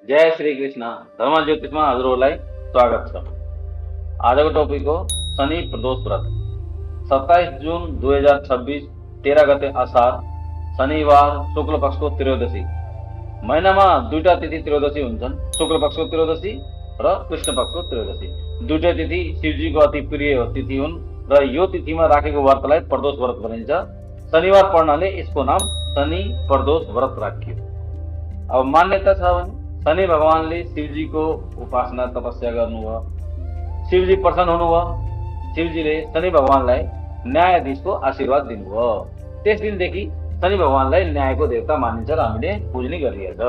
जय श्री कृष्ण। धर्म ज्योतिषमा हजुरहरूलाई स्वागत छ। आजको टपिक हो शनि प्रदोष व्रत। 27 जुन 2026 13 गते असार शनिबार शुक्ल पक्षको त्रयोदशी। महिनामा दुईटा तिथि त्रयोदशी हुन्छन्, शुक्ल पक्षको त्रयोदशी र कृष्ण पक्षको त्रयोदशी। दुईटै तिथि शिवजीको अति प्रिय तिथि हुन् र यो तिथिमा राखेको व्रतलाई प्रदोष व्रत भनिन्छ। शनिबार पर्नाले यसको नाम शनि प्रदोष व्रत राखियो। अब मान्यता छ भने शनि भगवानले शिवजीको उपासना तपस्या गर्नुभयो, शिवजी प्रसन्न हुनुभयो। शिवजीले शनि भगवानलाई न्यायाधीशको आशीर्वाद दिनुभयो। त्यस दिनदेखि शनि भगवानलाई न्यायको देवता मानिन्छ र हामीले पुज्ने गरिरहेछ।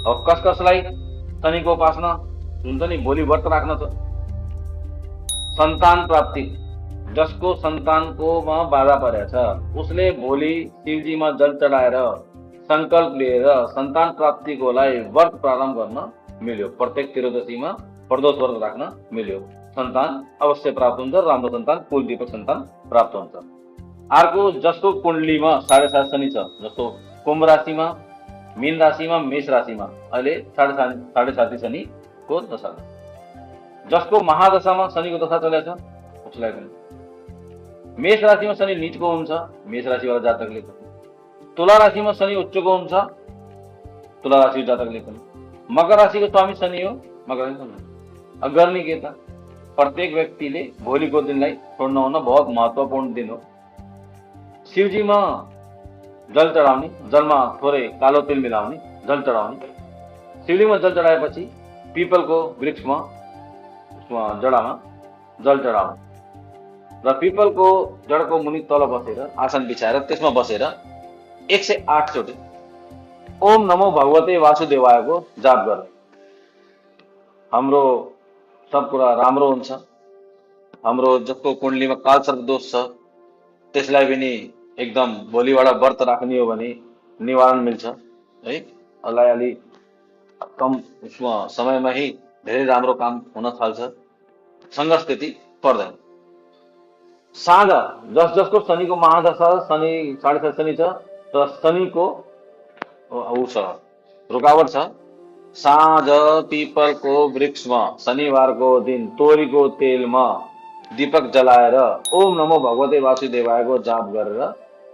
अब कसलाई शनिको उपासना हुन्छ नि, भोलि व्रत राख्न छ। सन्तान प्राप्ति, जसको सन्तानकोमा बाधा परेछ उसले भोलि शिवजीमा जल चढाएर संकल्प लिएर सन्तान प्राप्तिको लागि व्रत प्रारम्भ गर्न मिल्यो। प्रत्येक त्रयोदशीमा प्रदोष व्रत राख्न मिल्यो। सन्तान अवश्य प्राप्त हुन्छ, राम्रो सन्तान, कुलदीपक सन्तान प्राप्त हुन्छ। अर्को, जसको कुण्डलीमा 7.5 शनि छ, जस्तो कुम्भ राशिमा, मीन राशिमा, मेष राशिमा अहिले 7.5 शनिको दशा, जसको महादशामा शनिको दशा चलेको छ उसलाई पनि। मेष राशिमा शनि नीचको हुन्छ, मेष राशिवाला जातकले पनि। तुला राशिमा शनि उच्चको हुन्छ, तुला राशि जातकले पनि। मकर राशिको स्वामी शनि हो, मकर राशि गर्ने के त, प्रत्येक व्यक्तिले भोलिको दिनलाई छोड्न हुन बहुत महत्त्वपूर्ण दिन हो। शिवजीमा जल चढाउने, जलमा थोरै कालो तेल मिलाउने, जल चढाउने। शिवलिङमा जल चढाएपछि पिपलको वृक्षमा जडामा जल चढाउने र पिपलको जडको मुनि तल बसेर आसन बिछाएर त्यसमा बसेर 108 चोटि ओम नमो भगवते वासुदेवायको जाप गर। हाम्रो सब कुरा राम्रो हुन्छ। हाम्रो जसको कुण्डलीमा काल सर्प दोष छ त्यसलाई पनि एकदम भोलिबाट व्रत राख्ने हो भने निवारण मिल्छ है। अलाई अलि कम समयमा ही धेरै राम्रो काम हुन थाल्छ, सङ्घर्ष त्यति पर्दैन। साँझ, जसको शनिको महादशा, शनि 7.5 शनि छ र शनिको रुकावट छ, साँझ पिपलको वृक्षमा शनिबारको दिन तोरीको तेलमा दीपक जलाएर ओम नमो भगवते वासुदेवायको जाप गरेर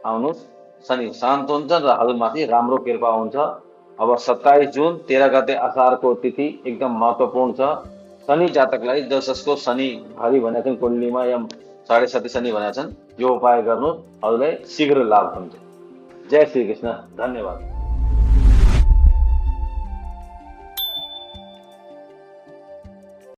आउनुहोस्। शनि शान्त हुन्छ र हजुरमाथि राम्रो कृपा हुन्छ। अब 27 जुन 13 गते असारको तिथि एकदम महत्त्वपूर्ण छ। शनि जातकलाई जसको शनि भारी भनेका छन् कुण्डलीमा या 7.5 शनि भनेका छन्, यो उपाय गर्नुहोस्, हजुरलाई शीघ्र लाभ हुन्छ। जय श्री कृष्ण, धन्यवाद।